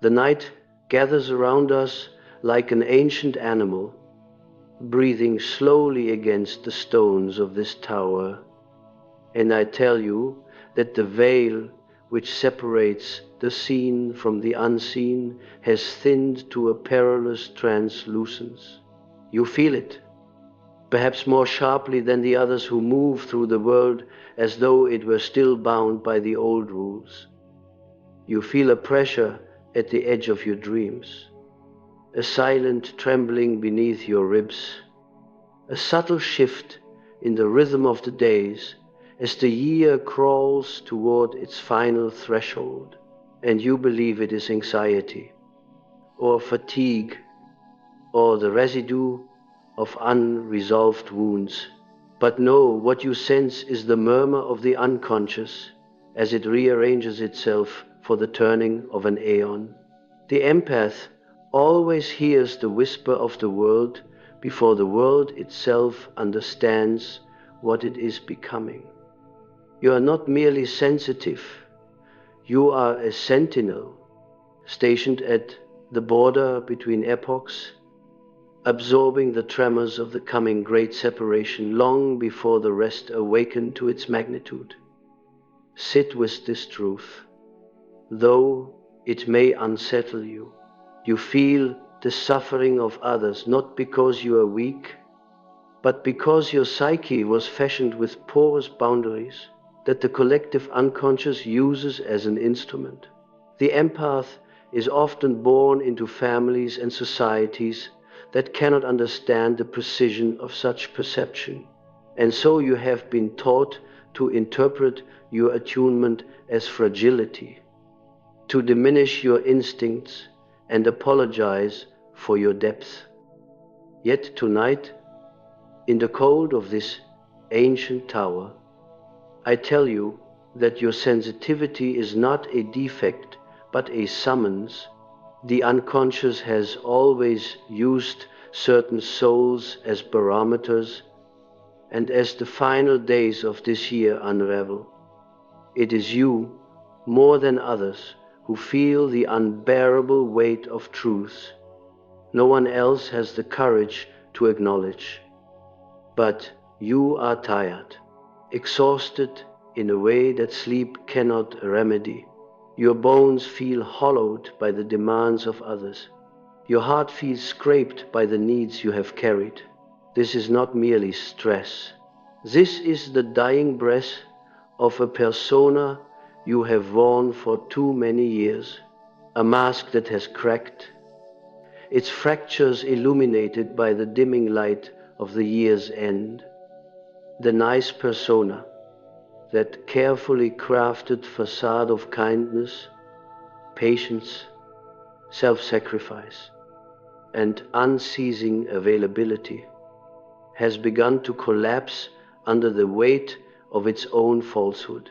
The night gathers around us like an ancient animal, breathing slowly against the stones of this tower. And I tell you that the veil which separates the seen from the unseen has thinned to a perilous translucence. You feel it, perhaps more sharply than the others who move through the world as though it were still bound by the old rules. You feel a pressure at the edge of your dreams, a silent trembling beneath your ribs, a subtle shift in the rhythm of the days as the year crawls toward its final threshold, and you believe it is anxiety, or fatigue, or the residue of unresolved wounds. But no, what you sense is the murmur of the unconscious as it rearranges itself for the turning of an aeon. The empath always hears the whisper of the world before the world itself understands what it is becoming. You are not merely sensitive, you are a sentinel stationed at the border between epochs, absorbing the tremors of the coming great separation long before the rest awaken to its magnitude. Sit with this truth. Though it may unsettle you, you feel the suffering of others, not because you are weak, but because your psyche was fashioned with porous boundaries that the collective unconscious uses as an instrument. The empath is often born into families and societies that cannot understand the precision of such perception, and so you have been taught to interpret your attunement as fragility, to diminish your instincts and apologize for your depth. Yet tonight, in the cold of this ancient tower, I tell you that your sensitivity is not a defect, but a summons. The unconscious has always used certain souls as barometers, and as the final days of this year unravel, it is you, more than others, who feel the unbearable weight of truth no one else has the courage to acknowledge. But you are tired, exhausted in a way that sleep cannot remedy. Your bones feel hollowed by the demands of others. Your heart feels scraped by the needs you have carried. This is not merely stress. This is the dying breath of a persona you have worn for too many years, a mask that has cracked, its fractures illuminated by the dimming light of the year's end. The nice persona, that carefully crafted facade of kindness, patience, self-sacrifice, and unceasing availability, has begun to collapse under the weight of its own falsehood.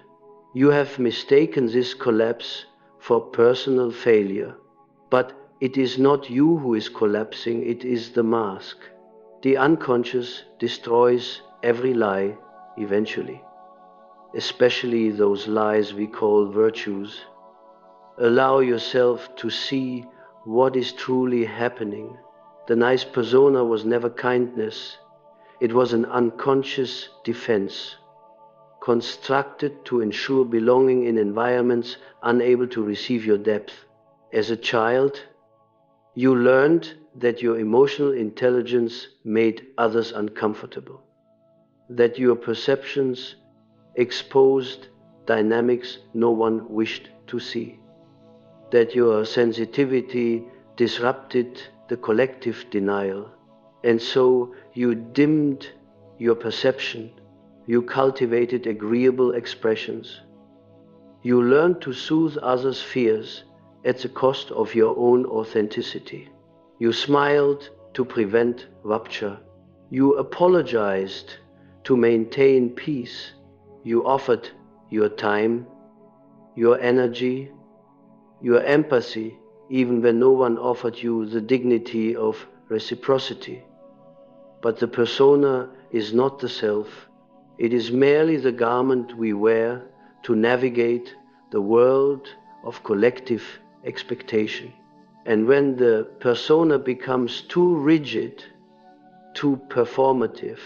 You have mistaken this collapse for personal failure, but it is not you who is collapsing, it is the mask. The unconscious destroys every lie eventually, especially those lies we call virtues. Allow yourself to see what is truly happening. The nice persona was never kindness. It was an unconscious defense, constructed to ensure belonging in environments unable to receive your depth. As a child, you learned that your emotional intelligence made others uncomfortable, that your perceptions exposed dynamics no one wished to see, that your sensitivity disrupted the collective denial, and so you dimmed your perception, you cultivated agreeable expressions, you learned to soothe others' fears at the cost of your own authenticity. You smiled to prevent rupture. You apologized to maintain peace. You offered your time, your energy, your empathy, even when no one offered you the dignity of reciprocity. But the persona is not the self. It is merely the garment we wear to navigate the world of collective expectation. And when the persona becomes too rigid, too performative,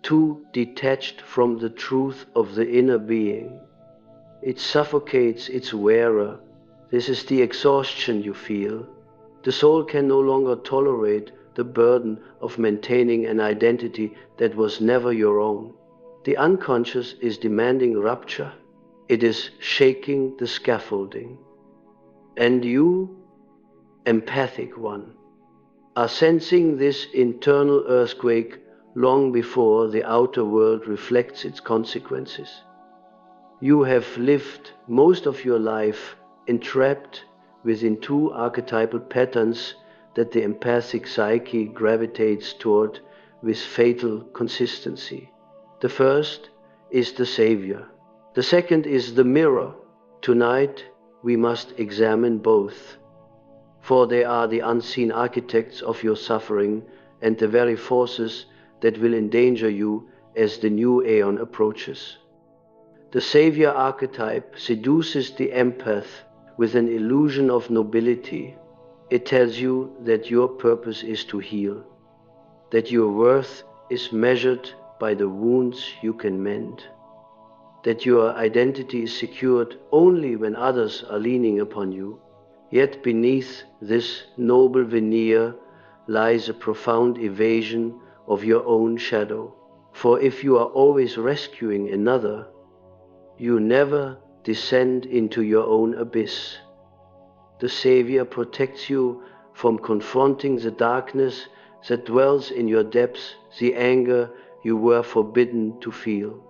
too detached from the truth of the inner being, it suffocates its wearer. This is the exhaustion you feel. The soul can no longer tolerate the burden of maintaining an identity that was never your own. The unconscious is demanding rupture. It is shaking the scaffolding. And you, empathic one, are sensing this internal earthquake long before the outer world reflects its consequences. You have lived most of your life entrapped within two archetypal patterns that the empathic psyche gravitates toward with fatal consistency. The first is the savior. The second is the mirror. Tonight we must examine both, for they are the unseen architects of your suffering and the very forces that will endanger you as the new aeon approaches. The savior archetype seduces the empath with an illusion of nobility. It tells you that your purpose is to heal, that your worth is measured by the wounds you can mend, that your identity is secured only when others are leaning upon you. Yet beneath this noble veneer lies a profound evasion of your own shadow. For if you are always rescuing another, you never descend into your own abyss. The Savior protects you from confronting the darkness that dwells in your depths, the anger you were forbidden to feel,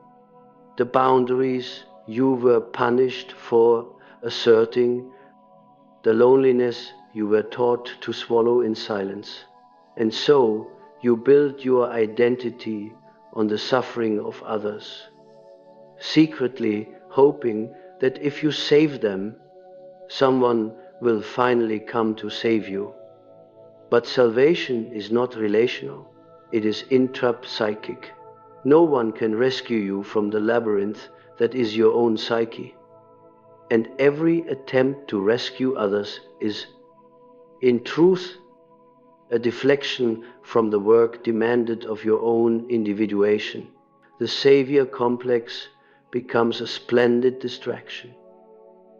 the boundaries you were punished for asserting, the loneliness you were taught to swallow in silence. And so you build your identity on the suffering of others, secretly hoping that if you save them, someone will finally come to save you. But salvation is not relational, it is intrapsychic. No one can rescue you from the labyrinth that is your own psyche. And every attempt to rescue others is, in truth, a deflection from the work demanded of your own individuation. The savior complex becomes a splendid distraction,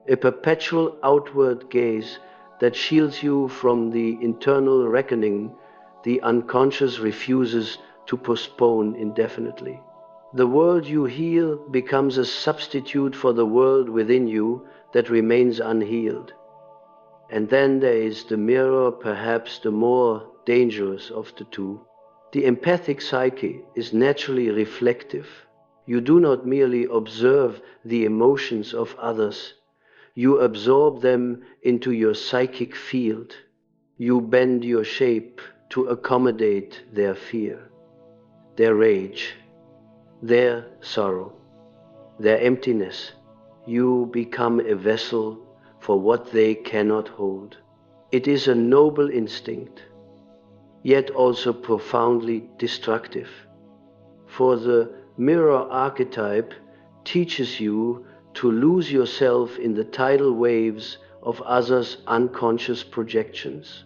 a perpetual outward gaze that shields you from the internal reckoning the unconscious refuses to postpone indefinitely. The world you heal becomes a substitute for the world within you that remains unhealed. And then there is the mirror, perhaps the more dangerous of the two. The empathic psyche is naturally reflective. You do not merely observe the emotions of others, you absorb them into your psychic field. You bend your shape to accommodate their fear, their rage, their sorrow, their emptiness. You become a vessel for what they cannot hold. It is a noble instinct, yet also profoundly destructive. For the mirror archetype teaches you to lose yourself in the tidal waves of others' unconscious projections.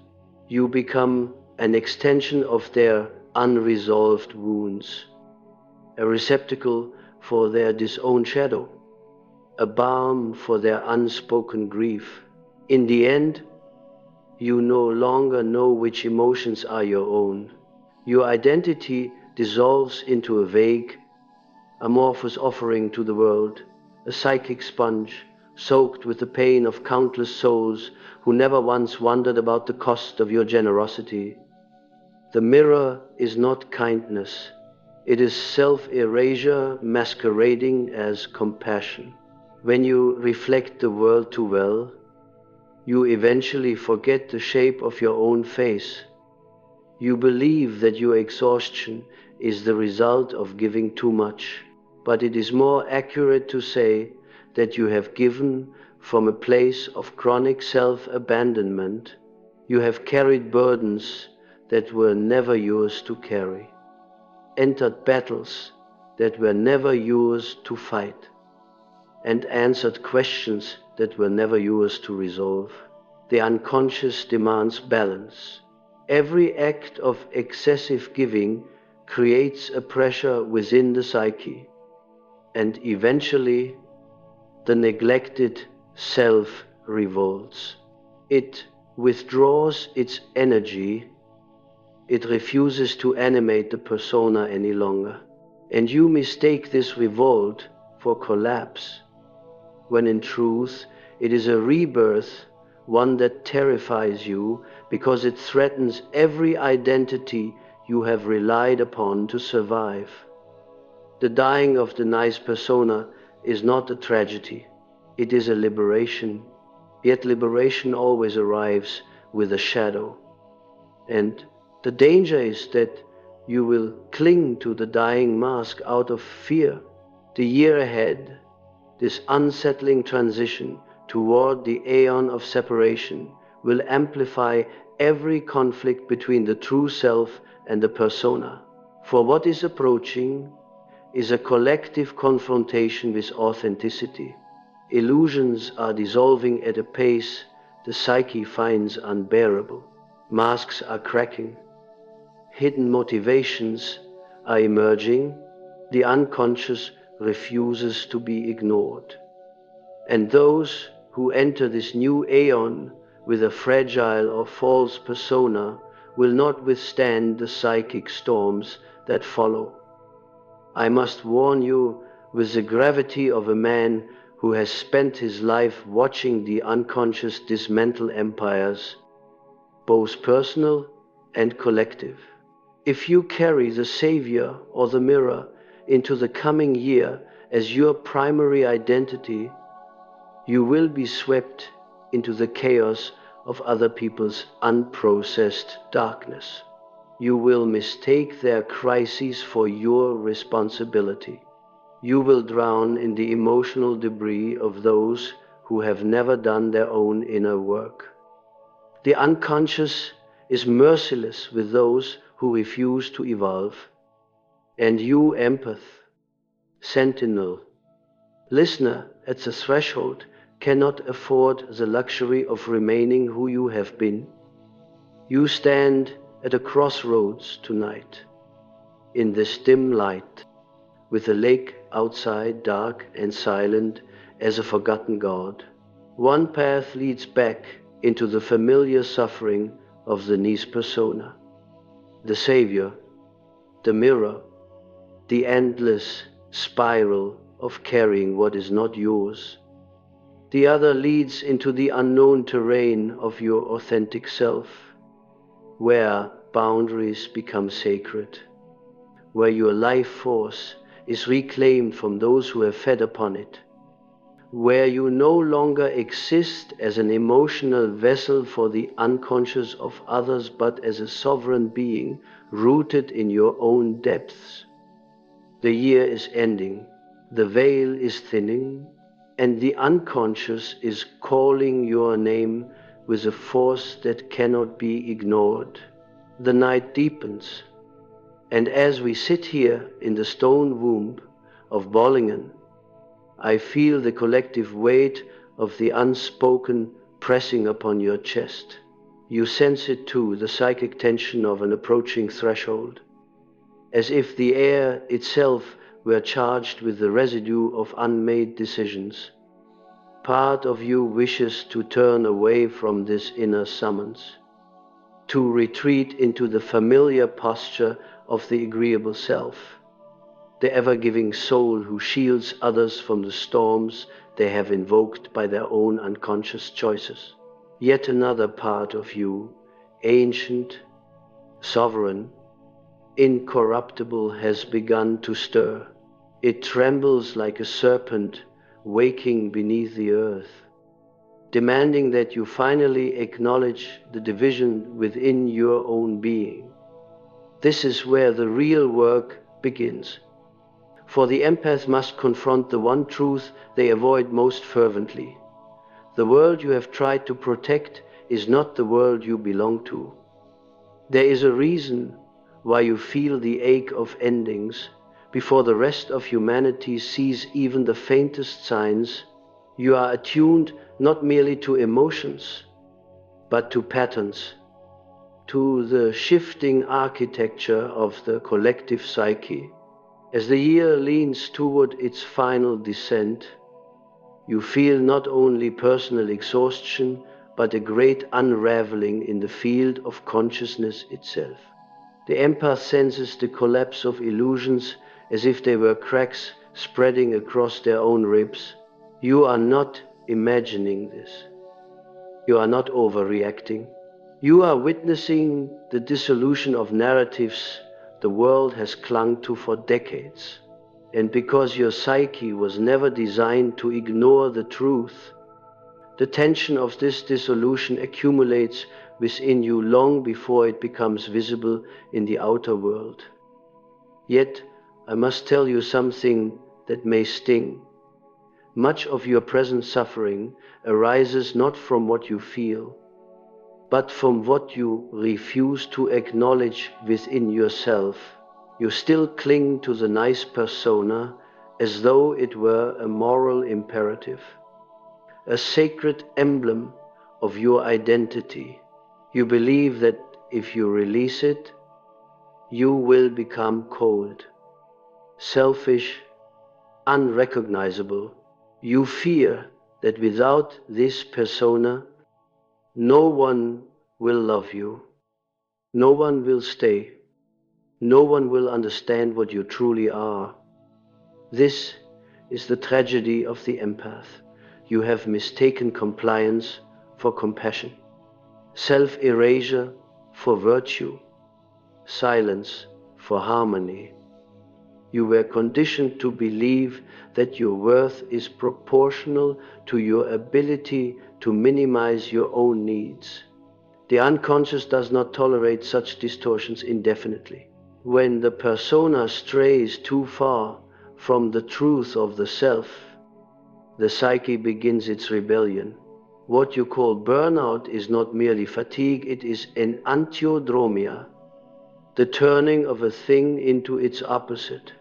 You become an extension of their unresolved wounds, a receptacle for their disowned shadow, a balm for their unspoken grief. In the end, you no longer know which emotions are your own. Your identity dissolves into a vague, amorphous offering to the world, a psychic sponge soaked with the pain of countless souls who never once wondered about the cost of your generosity. The mirror is not kindness. It is self-erasure masquerading as compassion. When you reflect the world too well, you eventually forget the shape of your own face. You believe that your exhaustion is the result of giving too much, but it is more accurate to say that you have given from a place of chronic self-abandonment. You have carried burdens that were never yours to carry, entered battles that were never yours to fight, and answered questions that were never yours to resolve. The unconscious demands balance. Every act of excessive giving creates a pressure within the psyche, and eventually the neglected self revolts. It withdraws its energy. It refuses to animate the persona any longer. And you mistake this revolt for collapse, when in truth it is a rebirth, one that terrifies you because it threatens every identity you have relied upon to survive. The dying of the nice persona is not a tragedy, it is a liberation, yet liberation always arrives with a shadow. And the danger is that you will cling to the dying mask out of fear. The year ahead, this unsettling transition toward the aeon of separation, will amplify every conflict between the true self and the persona. For what is approaching is a collective confrontation with authenticity. Illusions are dissolving at a pace the psyche finds unbearable. Masks are cracking. Hidden motivations are emerging. The unconscious refuses to be ignored. And those who enter this new aeon with a fragile or false persona will not withstand the psychic storms that follow. I must warn you with the gravity of a man who has spent his life watching the unconscious dismantle empires, both personal and collective. If you carry the savior or the mirror into the coming year as your primary identity, you will be swept into the chaos of other people's unprocessed darkness. You will mistake their crises for your responsibility. You will drown in the emotional debris of those who have never done their own inner work. The unconscious is merciless with those who refuse to evolve. And you, empath, sentinel, listener at the threshold, cannot afford the luxury of remaining who you have been. You stand at a crossroads tonight, in this dim light, with the lake outside dark and silent as a forgotten god. One path leads back into the familiar suffering of the nice persona. The savior, the mirror, the endless spiral of carrying what is not yours. The other leads into the unknown terrain of your authentic self, where boundaries become sacred, where your life force is reclaimed from those who have fed upon it, where you no longer exist as an emotional vessel for the unconscious of others, but as a sovereign being rooted in your own depths. The year is ending, the veil is thinning, and the unconscious is calling your name with a force that cannot be ignored. The night deepens, and as we sit here in the stone womb of Bollingen, I feel the collective weight of the unspoken pressing upon your chest. You sense it too, the psychic tension of an approaching threshold, as if the air itself were charged with the residue of unmade decisions. Part of you wishes to turn away from this inner summons, to retreat into the familiar posture of the agreeable self, the ever-giving soul who shields others from the storms they have invoked by their own unconscious choices. Yet another part of you, ancient, sovereign, incorruptible, has begun to stir. It trembles like a serpent waking beneath the earth, demanding that you finally acknowledge the division within your own being. This is where the real work begins. For the empath must confront the one truth they avoid most fervently. The world you have tried to protect is not the world you belong to. There is a reason why you feel the ache of endings before the rest of humanity sees even the faintest signs. You are attuned not merely to emotions, but to patterns, to the shifting architecture of the collective psyche. As the year leans toward its final descent, you feel not only personal exhaustion, but a great unraveling in the field of consciousness itself. The empath senses the collapse of illusions as if they were cracks spreading across their own ribs. You are not imagining this. You are not overreacting. You are witnessing the dissolution of narratives the world has clung to for decades. And because your psyche was never designed to ignore the truth, the tension of this dissolution accumulates within you long before it becomes visible in the outer world. Yet, I must tell you something that may sting. Much of your present suffering arises not from what you feel, but from what you refuse to acknowledge within yourself. You still cling to the nice persona as though it were a moral imperative, a sacred emblem of your identity. You believe that if you release it, you will become cold, selfish, unrecognizable. You fear that without this persona, no one will love you, no one will stay, no one will understand what you truly are. This is the tragedy of the empath. You have mistaken compliance for compassion, self-erasure for virtue, silence for harmony. You were conditioned to believe that your worth is proportional to your ability to minimize your own needs. The unconscious does not tolerate such distortions indefinitely. When the persona strays too far from the truth of the self, the psyche begins its rebellion. What you call burnout is not merely fatigue, it is an antiodromia, the turning of a thing into its opposite.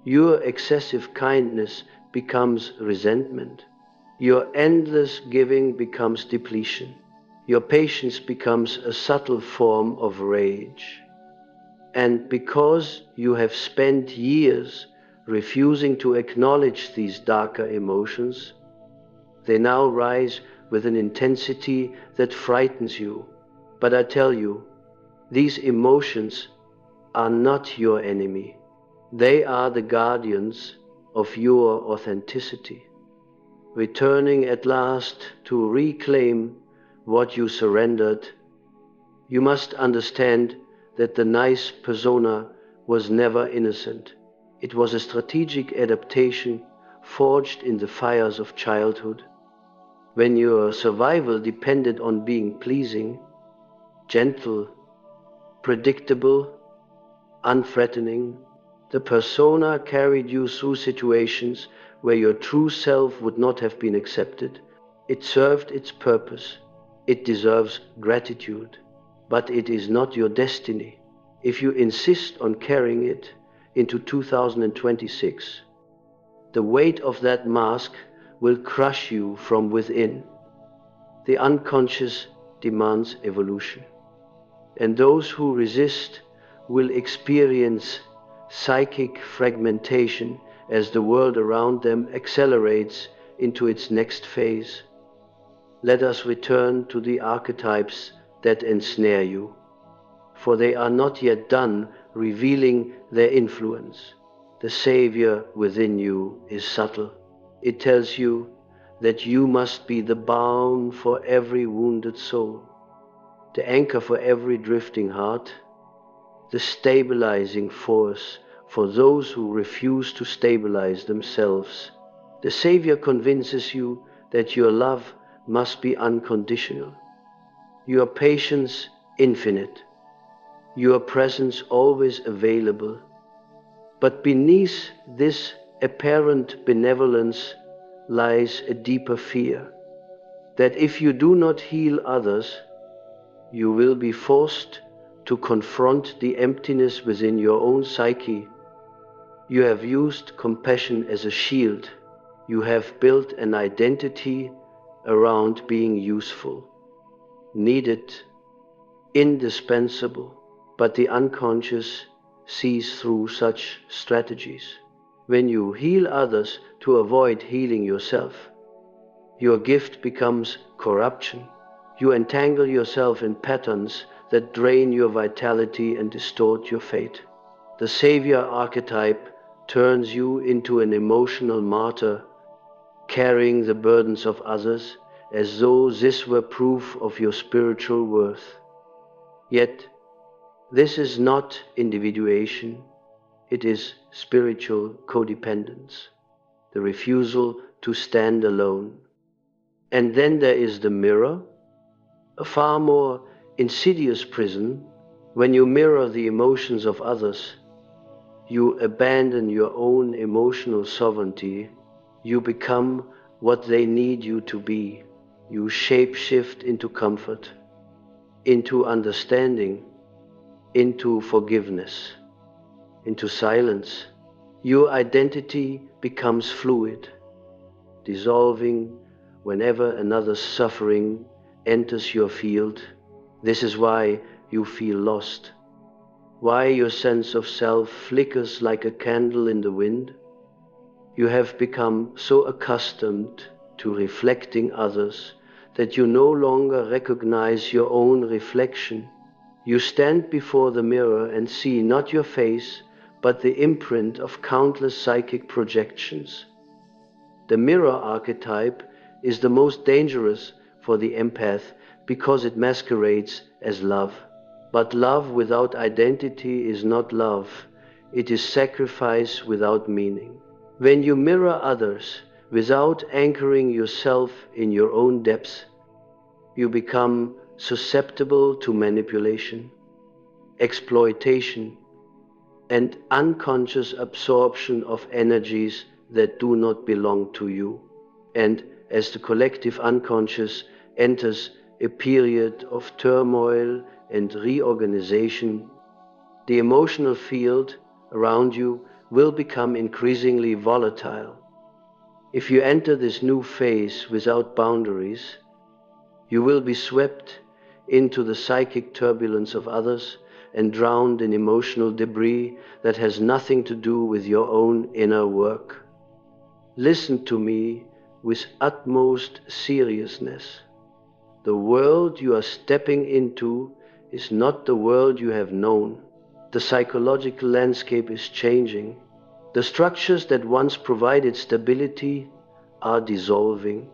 Your excessive kindness becomes resentment. Your endless giving becomes depletion. Your patience becomes a subtle form of rage. And because you have spent years refusing to acknowledge these darker emotions, they now rise with an intensity that frightens you. But I tell you, these emotions are not your enemy. They are the guardians of your authenticity, returning at last to reclaim what you surrendered. You must understand that the nice persona was never innocent. It was a strategic adaptation forged in the fires of childhood, when your survival depended on being pleasing, gentle, predictable, unthreatening. The persona carried you through situations where your true self would not have been accepted. It served its purpose. It deserves gratitude. But it is not your destiny. If you insist on carrying it into 2026, the weight of that mask will crush you from within. The unconscious demands evolution. And those who resist will experience psychic fragmentation as the world around them accelerates into its next phase. Let us return to the archetypes that ensnare you, for they are not yet done revealing their influence. The savior within you is subtle. It tells you that you must be the balm for every wounded soul, the anchor for every drifting heart, the stabilizing force for those who refuse to stabilize themselves. The Savior convinces you that your love must be unconditional, your patience infinite, your presence always available. But beneath this apparent benevolence lies a deeper fear, that if you do not heal others, you will be forced to confront the emptiness within your own psyche. You have used compassion as a shield. You have built an identity around being useful. needed, indispensable, but the unconscious sees through such strategies. When you heal others to avoid healing yourself, your gift becomes corruption. You entangle yourself in patterns that drain your vitality and distort your fate. The savior archetype turns you into an emotional martyr, carrying the burdens of others as though this were proof of your spiritual worth. Yet, this is not individuation, it is spiritual codependence, the refusal to stand alone. And then there is the mirror, a far more insidious prison. When you mirror the emotions of others, you abandon your own emotional sovereignty. You become what they need you to be. You shape-shift into comfort, into understanding, into forgiveness, into silence. Your identity becomes fluid, dissolving whenever another's suffering enters your field. This is why you feel lost, why your sense of self flickers like a candle in the wind. You have become so accustomed to reflecting others that you no longer recognize your own reflection. You stand before the mirror and see not your face, but the imprint of countless psychic projections. The mirror archetype is the most dangerous for the empath because it masquerades as love. But love without identity is not love, it is sacrifice without meaning. When you mirror others without anchoring yourself in your own depths, you become susceptible to manipulation, exploitation, and unconscious absorption of energies that do not belong to you. And as the collective unconscious enters a period of turmoil and reorganization, the emotional field around you will become increasingly volatile. If you enter this new phase without boundaries, you will be swept into the psychic turbulence of others and drowned in emotional debris that has nothing to do with your own inner work. Listen to me with utmost seriousness. The world you are stepping into is not the world you have known. The psychological landscape is changing. The structures that once provided stability are dissolving,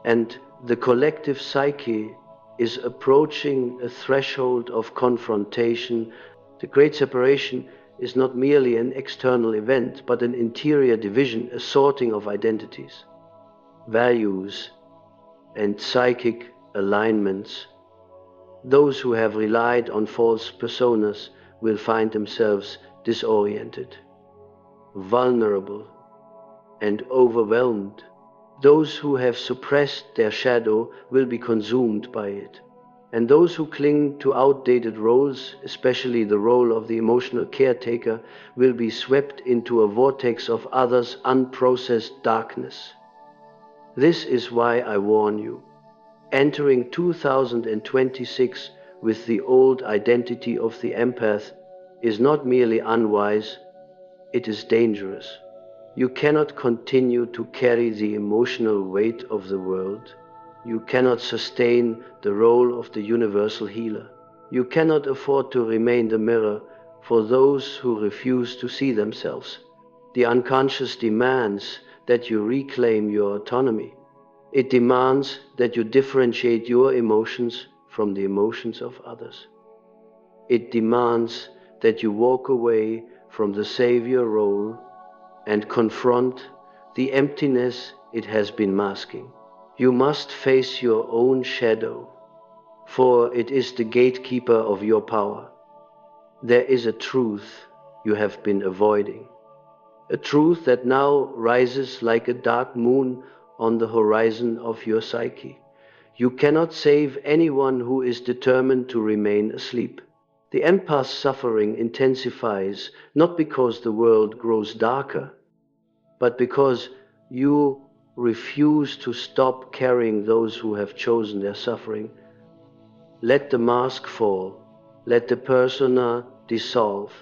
and the collective psyche is approaching a threshold of confrontation. The Great Separation is not merely an external event, but an interior division, a sorting of identities, values, and psychic alignments. Those who have relied on false personas will find themselves disoriented, vulnerable, and overwhelmed. Those who have suppressed their shadow will be consumed by it. And those who cling to outdated roles, especially the role of the emotional caretaker, will be swept into a vortex of others' unprocessed darkness. This is why I warn you. Entering 2026 with the old identity of the empath is not merely unwise, it is dangerous. You cannot continue to carry the emotional weight of the world. You cannot sustain the role of the universal healer. You cannot afford to remain the mirror for those who refuse to see themselves. The unconscious demands that you reclaim your autonomy. It demands that you differentiate your emotions from the emotions of others. It demands that you walk away from the savior role and confront the emptiness it has been masking. You must face your own shadow, for it is the gatekeeper of your power. There is a truth you have been avoiding, a truth that now rises like a dark moon on the horizon of your psyche. You cannot save anyone who is determined to remain asleep. The empath's suffering intensifies not because the world grows darker, but because you refuse to stop carrying those who have chosen their suffering Let the mask fall. Let the persona dissolve.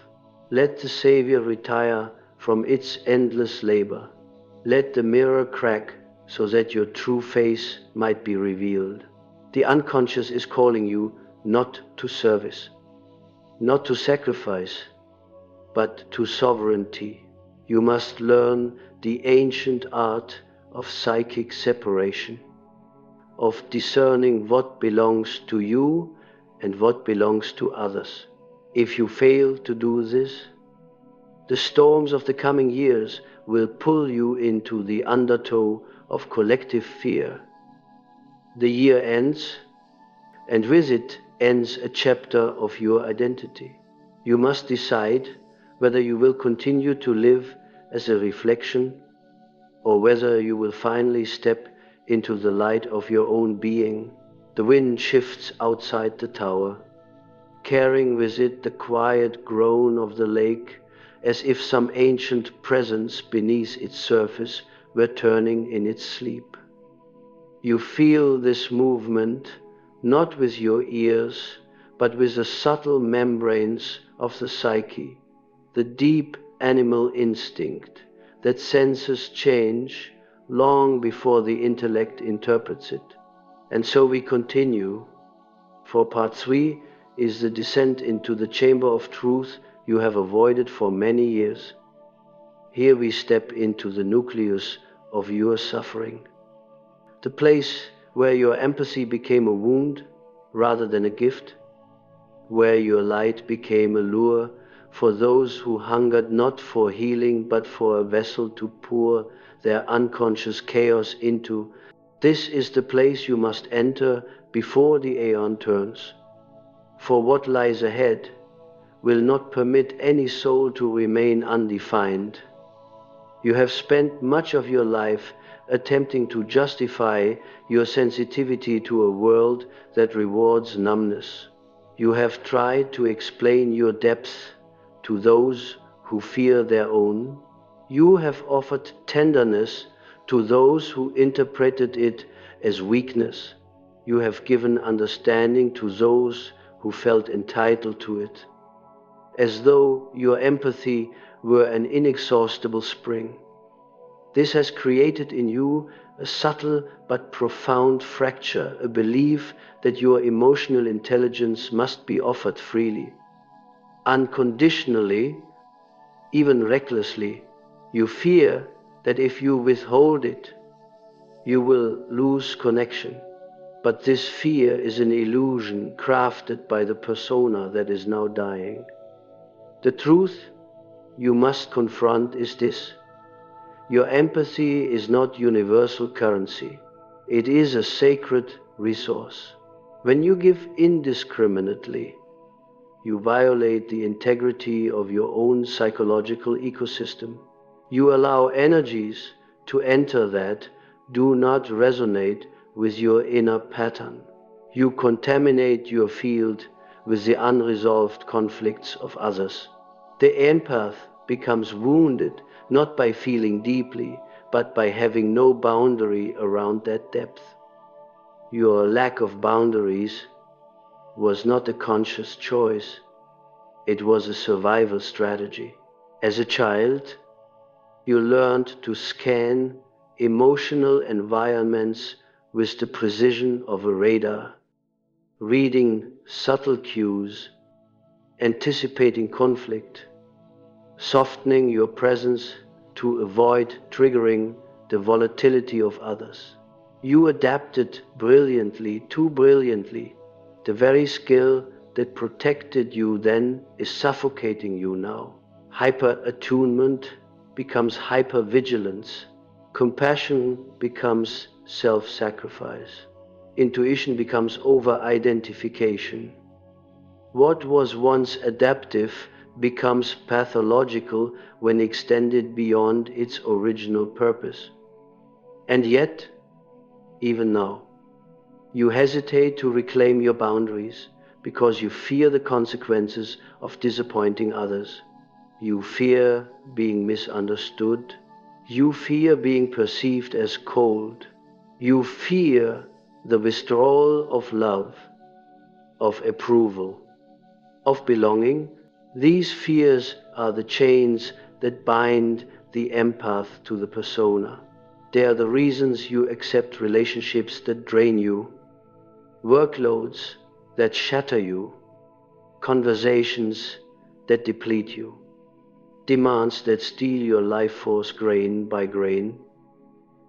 Let the Savior retire from its endless labor. Let the mirror crack so that your true face might be revealed. The unconscious is calling you not to service, not to sacrifice, but to sovereignty. You must learn the ancient art of psychic separation, of discerning what belongs to you and what belongs to others. If you fail to do this, the storms of the coming years will pull you into the undertow of collective fear. The year ends, and with it ends a chapter of your identity. You must decide whether you will continue to live as a reflection or whether you will finally step into the light of your own being. The wind shifts outside the tower, carrying with it the quiet groan of the lake, as if some ancient presence beneath its surface were turning in its sleep. You feel this movement not with your ears, but with the subtle membranes of the psyche, the deep animal instinct that senses change long before the intellect interprets it. And so we continue, for part 3 is the descent into the chamber of truth you have avoided for many years. Here we step into the nucleus of your suffering, the place where your empathy became a wound rather than a gift, where your light became a lure for those who hungered not for healing but for a vessel to pour their unconscious chaos into. This is the place you must enter before the aeon turns. For what lies ahead will not permit any soul to remain undefined. You have spent much of your life attempting to justify your sensitivity to a world that rewards numbness. You have tried to explain your depth to those who fear their own. You have offered tenderness to those who interpreted it as weakness. You have given understanding to those who felt entitled to it, as though your empathy were an inexhaustible spring. This has created in you a subtle but profound fracture, a belief that your emotional intelligence must be offered freely, unconditionally, even recklessly. You fear that if you withhold it, you will lose connection. But this fear is an illusion crafted by the persona that is now dying. The truth you must confront is this: your empathy is not universal currency. It is a sacred resource. When you give indiscriminately, you violate the integrity of your own psychological ecosystem. You allow energies to enter that do not resonate with your inner pattern. You contaminate your field with the unresolved conflicts of others. The empath becomes wounded not by feeling deeply, but by having no boundary around that depth. Your lack of boundaries was not a conscious choice. It was a survival strategy. As a child, you learned to scan emotional environments with the precision of a radar, reading subtle cues, anticipating conflict, softening your presence to avoid triggering the volatility of others. You adapted brilliantly, too brilliantly. The very skill that protected you then is suffocating you now. Hyper-attunement becomes hyper-vigilance. Compassion becomes self-sacrifice. Intuition becomes over-identification. What was once adaptive becomes pathological when extended beyond its original purpose. And yet, even now, you hesitate to reclaim your boundaries because you fear the consequences of disappointing others. You fear being misunderstood. You fear being perceived as cold. You fear the withdrawal of love, of approval, of belonging. These fears are the chains that bind the empath to the persona. They are the reasons you accept relationships that drain you, workloads that shatter you, conversations that deplete you, demands that steal your life force grain by grain.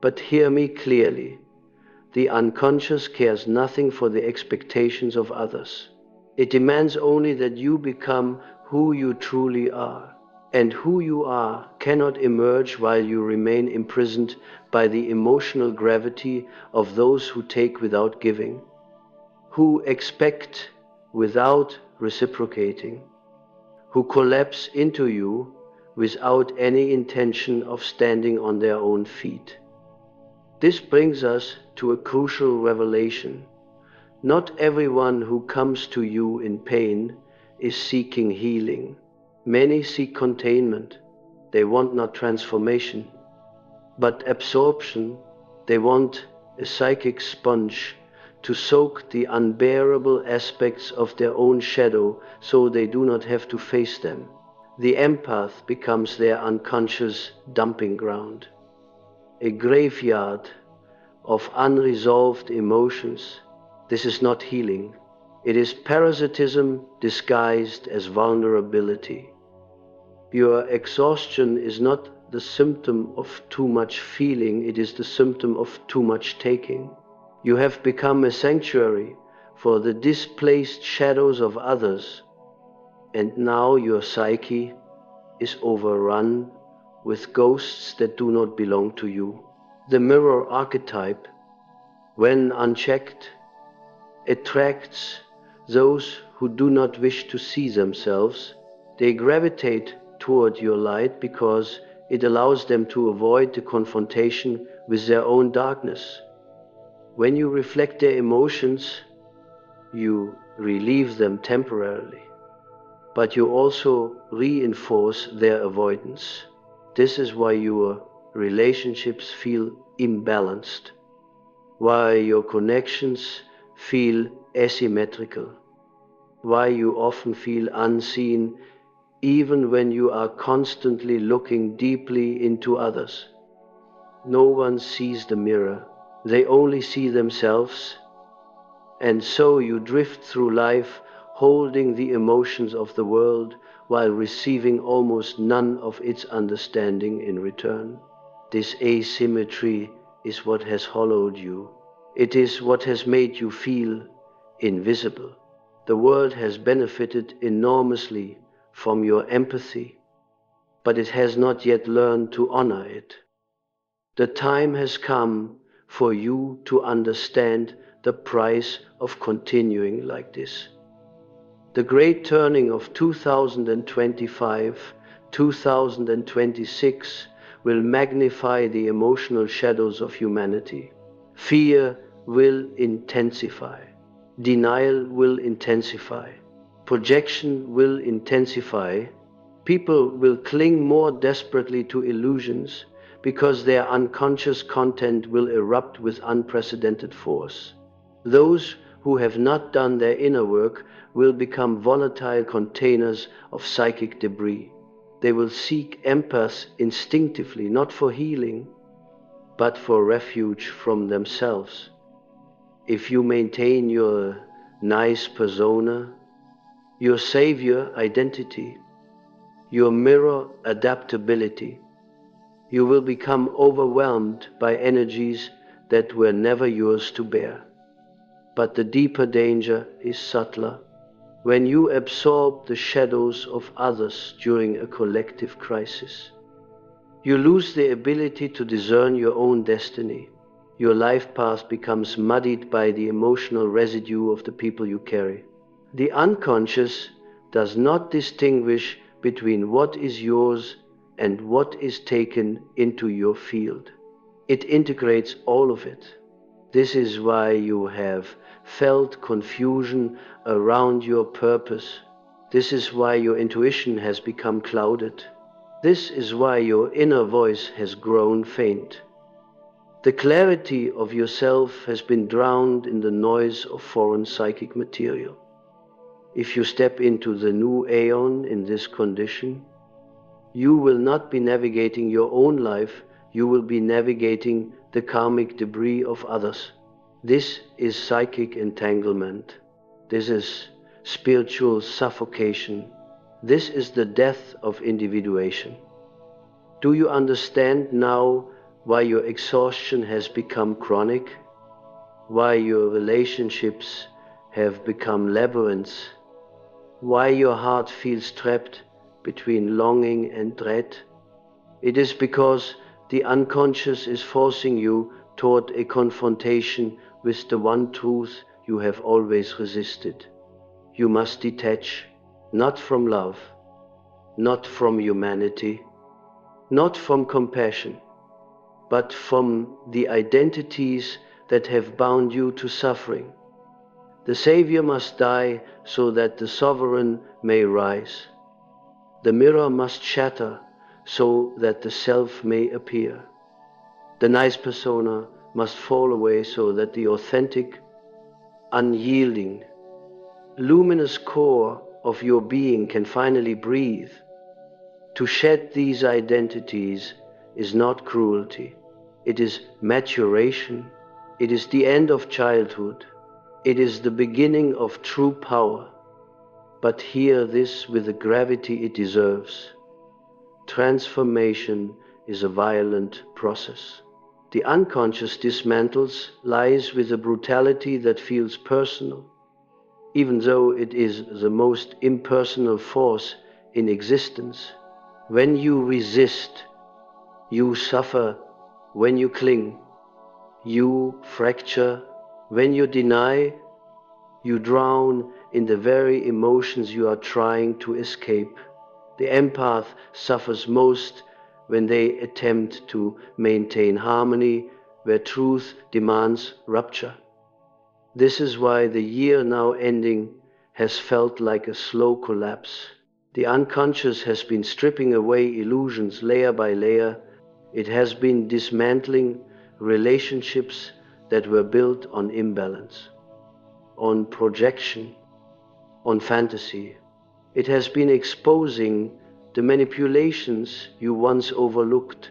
But hear me clearly. The unconscious cares nothing for the expectations of others. It demands only that you become who you truly are. And who you are cannot emerge while you remain imprisoned by the emotional gravity of those who take without giving, who expect without reciprocating, who collapse into you without any intention of standing on their own feet. This brings us to a crucial revelation. Not everyone who comes to you in pain is seeking healing. Many seek containment. They want not transformation, but absorption. They want a psychic sponge to soak the unbearable aspects of their own shadow so they do not have to face them. The empath becomes their unconscious dumping ground, a graveyard of unresolved emotions. This is not healing. It is parasitism disguised as vulnerability. Your exhaustion is not the symptom of too much feeling, it is the symptom of too much taking. You have become a sanctuary for the displaced shadows of others, and now your psyche is overrun with ghosts that do not belong to you. The mirror archetype, when unchecked, attracts those who do not wish to see themselves. They gravitate toward your light because it allows them to avoid the confrontation with their own darkness. When you reflect their emotions, you relieve them temporarily, but you also reinforce their avoidance. This is why your relationships feel imbalanced, why your connections feel asymmetrical, why you often feel unseen even when you are constantly looking deeply into others. No one sees the mirror, they only see themselves, and so you drift through life holding the emotions of the world while receiving almost none of its understanding in return. This asymmetry is what has hollowed you. It is what has made you feel invisible. The world has benefited enormously from your empathy, but it has not yet learned to honor it. The time has come for you to understand the price of continuing like this. The great turning of 2025, 2026 will magnify the emotional shadows of humanity. Fear will intensify. Denial will intensify. Projection will intensify. People will cling more desperately to illusions because their unconscious content will erupt with unprecedented force. Those who have not done their inner work will become volatile containers of psychic debris. They will seek empaths instinctively, not for healing, but for refuge from themselves. If you maintain your nice persona, your savior identity, your mirror adaptability, you will become overwhelmed by energies that were never yours to bear. But the deeper danger is subtler. When you absorb the shadows of others during a collective crisis, you lose the ability to discern your own destiny. Your life path becomes muddied by the emotional residue of the people you carry. The unconscious does not distinguish between what is yours and what is taken into your field. It integrates all of it. This is why you have felt confusion around your purpose. This is why your intuition has become clouded. This is why your inner voice has grown faint. The clarity of yourself has been drowned in the noise of foreign psychic material. If you step into the new aeon in this condition, you will not be navigating your own life, you will be navigating the karmic debris of others. This is psychic entanglement. This is spiritual suffocation. This is the death of individuation. Do you understand now why your exhaustion has become chronic? Why your relationships have become labyrinths? Why your heart feels trapped between longing and dread? It is because the unconscious is forcing you toward a confrontation with the one truth you have always resisted. You must detach, not from love, not from humanity, not from compassion, but from the identities that have bound you to suffering. The Savior must die so that the Sovereign may rise. The mirror must shatter so that the self may appear. The nice persona must fall away so that the authentic, unyielding, luminous core of your being can finally breathe. To shed these identities is not cruelty. It is maturation. It is the end of childhood. It is the beginning of true power. But hear this with the gravity it deserves. Transformation is a violent process. The unconscious dismantles lies with a brutality that feels personal, even though it is the most impersonal force in existence. When you resist, you suffer. When you cling, you fracture. When you deny, you drown in the very emotions you are trying to escape. The empath suffers most when they attempt to maintain harmony where truth demands rupture. This is why the year now ending has felt like a slow collapse. The unconscious has been stripping away illusions layer by layer. It has been dismantling relationships that were built on imbalance, on projection, on fantasy. It has been exposing the manipulations you once overlooked.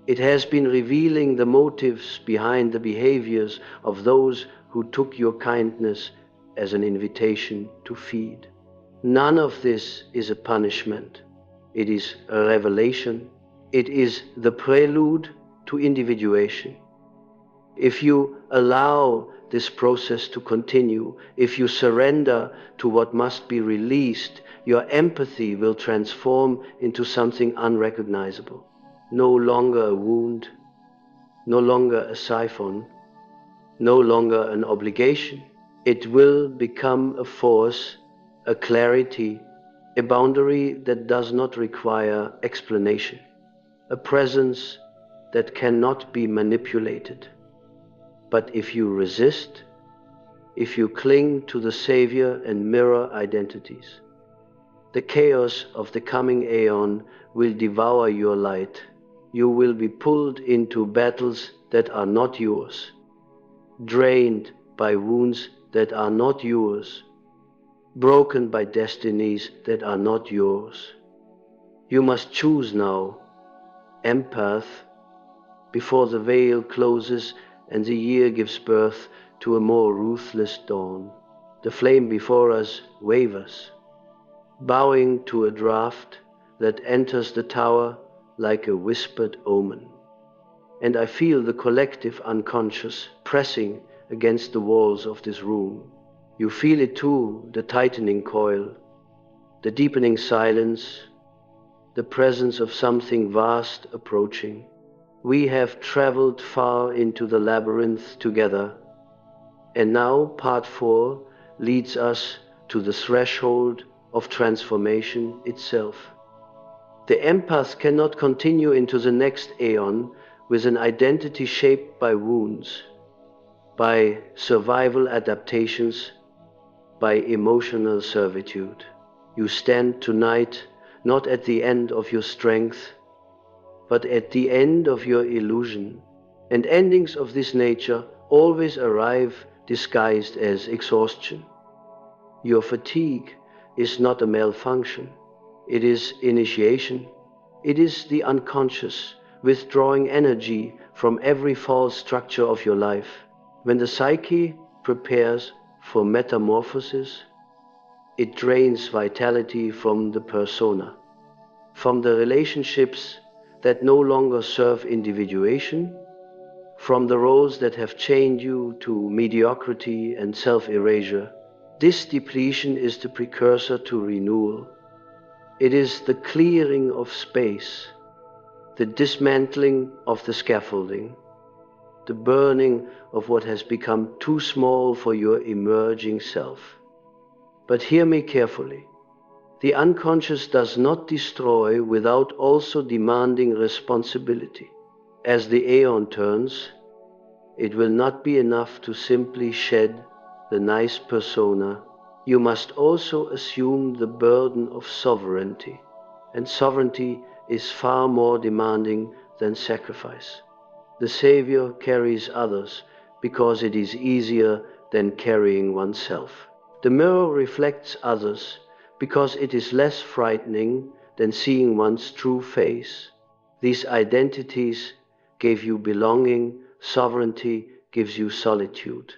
It has been revealing the motives behind the behaviors of those who took your kindness as an invitation to feed. None of this is a punishment. It is a revelation. It is the prelude to individuation. If you allow this process to continue, if you surrender to what must be released, your empathy will transform into something unrecognizable. No longer a wound, no longer a siphon, no longer an obligation. It will become a force, a clarity, a boundary that does not require explanation, a presence that cannot be manipulated. But if you resist, if you cling to the Savior and mirror identities, the chaos of the coming aeon will devour your light. You will be pulled into battles that are not yours, drained by wounds that are not yours, broken by destinies that are not yours. You must choose now, empath, before the veil closes and the year gives birth to a more ruthless dawn. The flame before us wavers, bowing to a draught that enters the tower like a whispered omen. And I feel the collective unconscious pressing against the walls of this room. You feel it too, the tightening coil, the deepening silence, the presence of something vast approaching. We have traveled far into the labyrinth together, and now part 4 leads us to the threshold of transformation itself. The empath cannot continue into the next aeon with an identity shaped by wounds, by survival adaptations, by emotional servitude. You stand tonight not at the end of your strength, but at the end of your illusion. And endings of this nature always arrive disguised as exhaustion. Your fatigue is not a malfunction. It is initiation. It is the unconscious withdrawing energy from every false structure of your life. When the psyche prepares for metamorphosis, it drains vitality from the persona, from the relationships that no longer serve individuation, from the roles that have chained you to mediocrity and self-erasure. This depletion is the precursor to renewal. It is the clearing of space, the dismantling of the scaffolding, the burning of what has become too small for your emerging self. But hear me carefully. The unconscious does not destroy without also demanding responsibility. As the aeon turns, it will not be enough to simply shed the nice persona. You must also assume the burden of sovereignty, and sovereignty is far more demanding than sacrifice. The Savior carries others because it is easier than carrying oneself. The mirror reflects others because it is less frightening than seeing one's true face. These identities gave you belonging, sovereignty gives you solitude.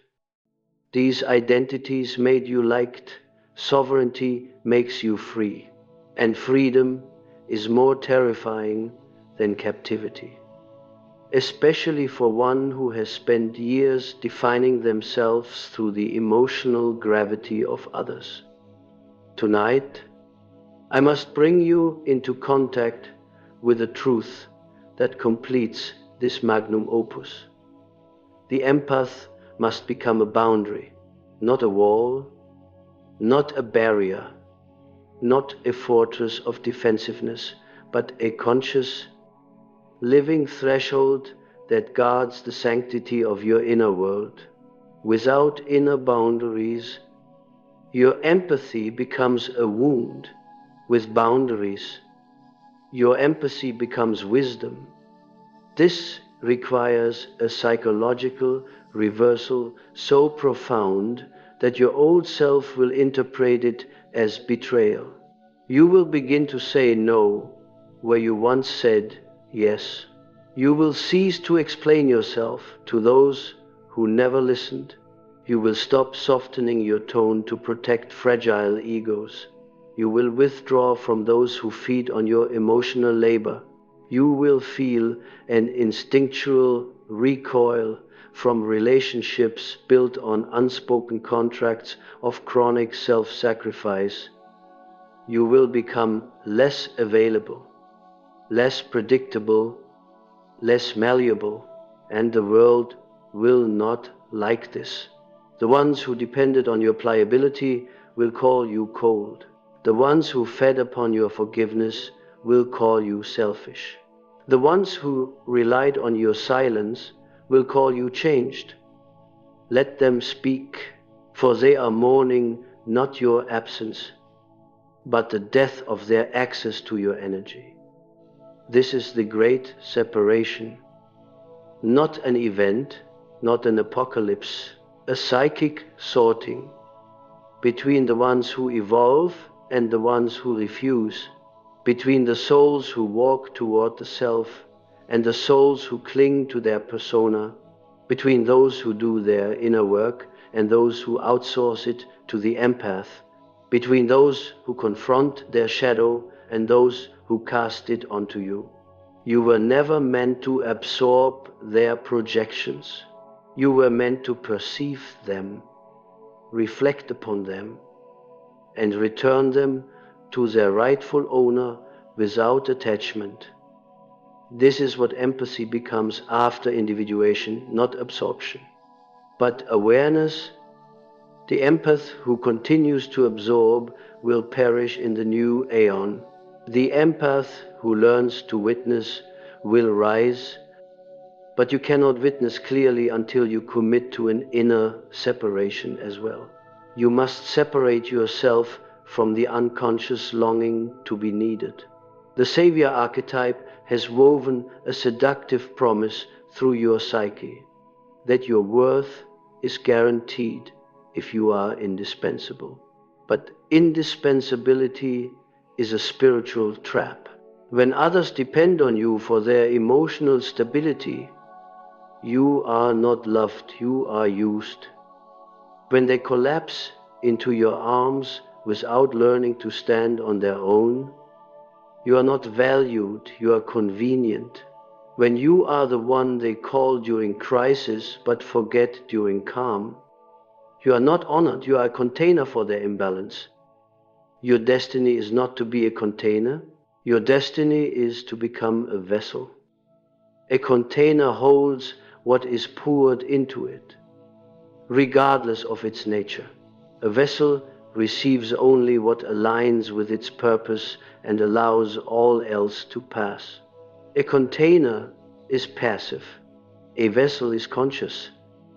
These identities made you liked, sovereignty makes you free, and freedom is more terrifying than captivity, especially for one who has spent years defining themselves through the emotional gravity of others. Tonight, I must bring you into contact with a truth that completes this magnum opus. The empath must become a boundary, not a wall, not a barrier, not a fortress of defensiveness, but a conscious, living threshold that guards the sanctity of your inner world. Without inner boundaries, your empathy becomes a wound. With boundaries, your empathy becomes wisdom. This requires a psychological reversal so profound that your old self will interpret it as betrayal. You will begin to say no where you once said yes. You will cease to explain yourself to those who never listened. You will stop softening your tone to protect fragile egos. You will withdraw from those who feed on your emotional labor. You will feel an instinctual recoil from relationships built on unspoken contracts of chronic self-sacrifice. You will become less available, less predictable, less malleable, and the world will not like this. The ones who depended on your pliability will call you cold. The ones who fed upon your forgiveness will call you selfish. The ones who relied on your silence will call you changed. Let them speak, for they are mourning not your absence, but the death of their access to your energy. This is the great separation, not an event, not an apocalypse, a psychic sorting between the ones who evolve and the ones who refuse, between the souls who walk toward the self and the souls who cling to their persona, between those who do their inner work and those who outsource it to the empath, between those who confront their shadow and those who cast it onto you. You were never meant to absorb their projections. You were meant to perceive them, reflect upon them, and return them to their rightful owner without attachment. This is what empathy becomes after individuation, not absorption, but awareness. The empath who continues to absorb will perish in the new aeon. The empath who learns to witness will rise, but you cannot witness clearly until you commit to an inner separation as well. You must separate yourself from the unconscious longing to be needed. The savior archetype has woven a seductive promise through your psyche that your worth is guaranteed if you are indispensable. but indispensability is a spiritual trap. When others depend on you for their emotional stability, you are not loved, you are used. When they collapse into your arms without learning to stand on their own, you are not valued, you are convenient. When you are the one they call during crisis but forget during calm, you are not honored, you are a container for their imbalance. Your destiny is not to be a container, your destiny is to become a vessel. A container holds what is poured into it, regardless of its nature. A vessel receives only what aligns with its purpose and allows all else to pass. A container is passive. A vessel is conscious.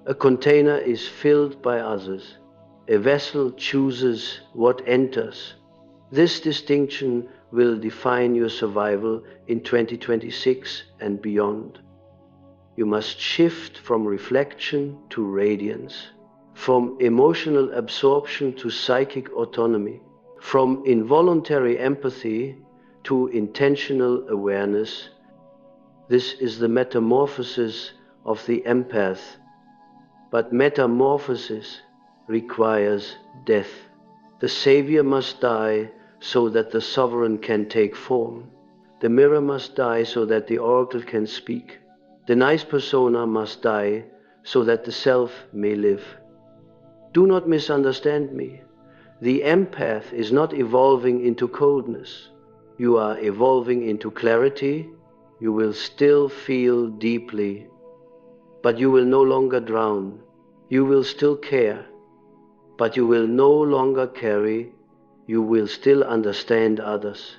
A container is filled by others. A vessel chooses what enters. This distinction will define your survival in 2026 and beyond. You must shift from reflection to radiance, from emotional absorption to psychic autonomy, from involuntary empathy to intentional awareness. This is the metamorphosis of the empath, but metamorphosis requires death. The savior must die so that the sovereign can take form. The mirror must die so that the oracle can speak. The nice persona must die so that the self may live. Do not misunderstand me. The empath is not evolving into coldness. You are evolving into clarity. You will still feel deeply, but you will no longer drown. You will still care, but you will no longer carry. You will still understand others,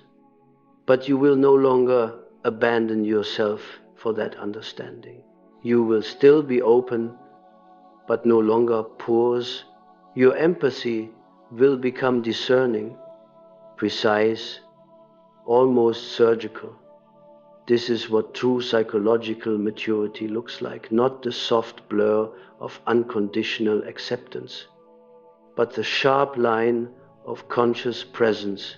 but you will no longer abandon yourself for that understanding. You will still be open, but no longer pause. Your empathy will become discerning, precise, almost surgical. This is what true psychological maturity looks like, not the soft blur of unconditional acceptance, but the sharp line of conscious presence.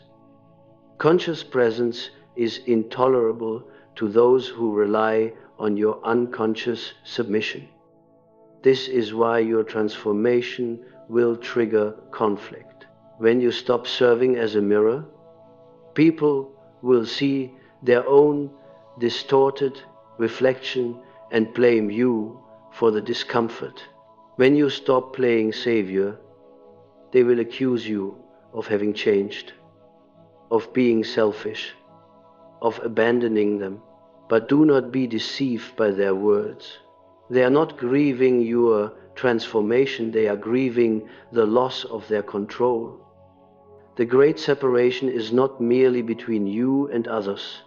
Conscious presence is intolerable to those who rely on your unconscious submission. This is why your transformation will trigger conflict. When you stop serving as a mirror, people will see their own distorted reflection and blame you for the discomfort. When you stop playing savior, they will accuse you of having changed, of being selfish, of abandoning them. But do not be deceived by their words. They are not grieving your transformation, they are grieving the loss of their control. The great separation is not merely between you and others.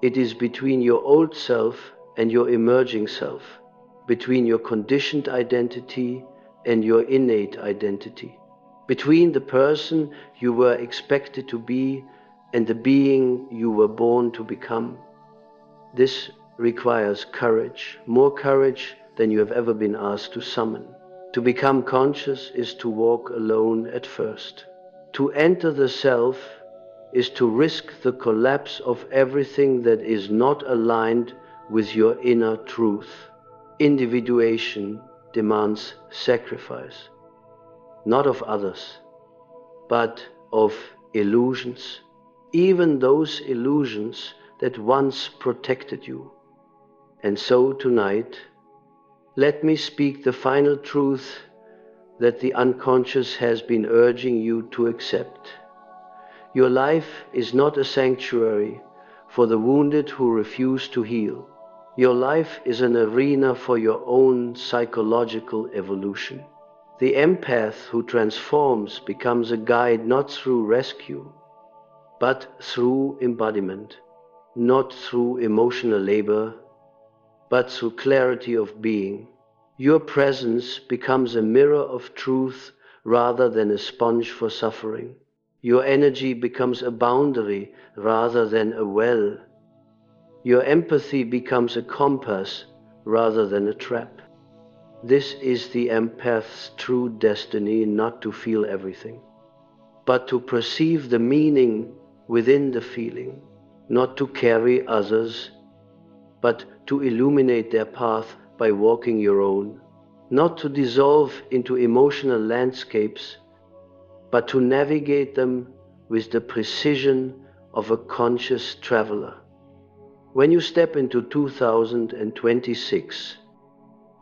It is between your old self and your emerging self, between your conditioned identity and your innate identity, between the person you were expected to be and the being you were born to become. This requires courage, more courage than you have ever been asked to summon. To become conscious is to walk alone at first. To enter the self is to risk the collapse of everything that is not aligned with your inner truth. Individuation demands sacrifice, not of others, but of illusions, even those illusions that once protected you. And so tonight, let me speak the final truth that the unconscious has been urging you to accept. Your life is not a sanctuary for the wounded who refuse to heal. Your life is an arena for your own psychological evolution. The empath who transforms becomes a guide not through rescue, but through embodiment, not through emotional labor, but through clarity of being. Your presence becomes a mirror of truth rather than a sponge for suffering. Your energy becomes a boundary rather than a well. Your empathy becomes a compass rather than a trap. This is the empath's true destiny, not to feel everything, but to perceive the meaning within the feeling, not to carry others, but to illuminate their path by walking your own, not to dissolve into emotional landscapes, but to navigate them with the precision of a conscious traveler. When you step into 2026,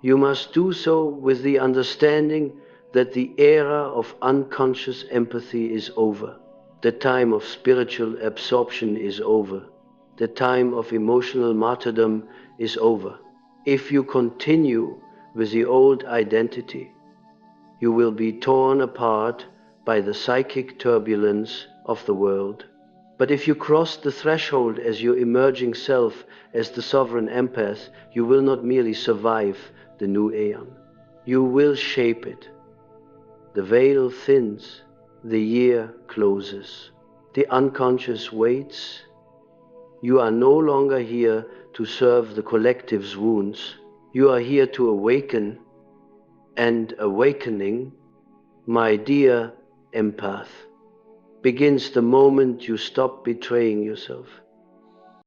you must do so with the understanding that the era of unconscious empathy is over. The time of spiritual absorption is over. The time of emotional martyrdom is over. If you continue with the old identity, you will be torn apart by the psychic turbulence of the world. But if you cross the threshold as your emerging self, as the sovereign empath, you will not merely survive the new aeon. You will shape it. The veil thins, the year closes. The unconscious waits. You are no longer here to serve the collective's wounds. You are here to awaken, and awakening, my dear empath, begins the moment you stop betraying yourself.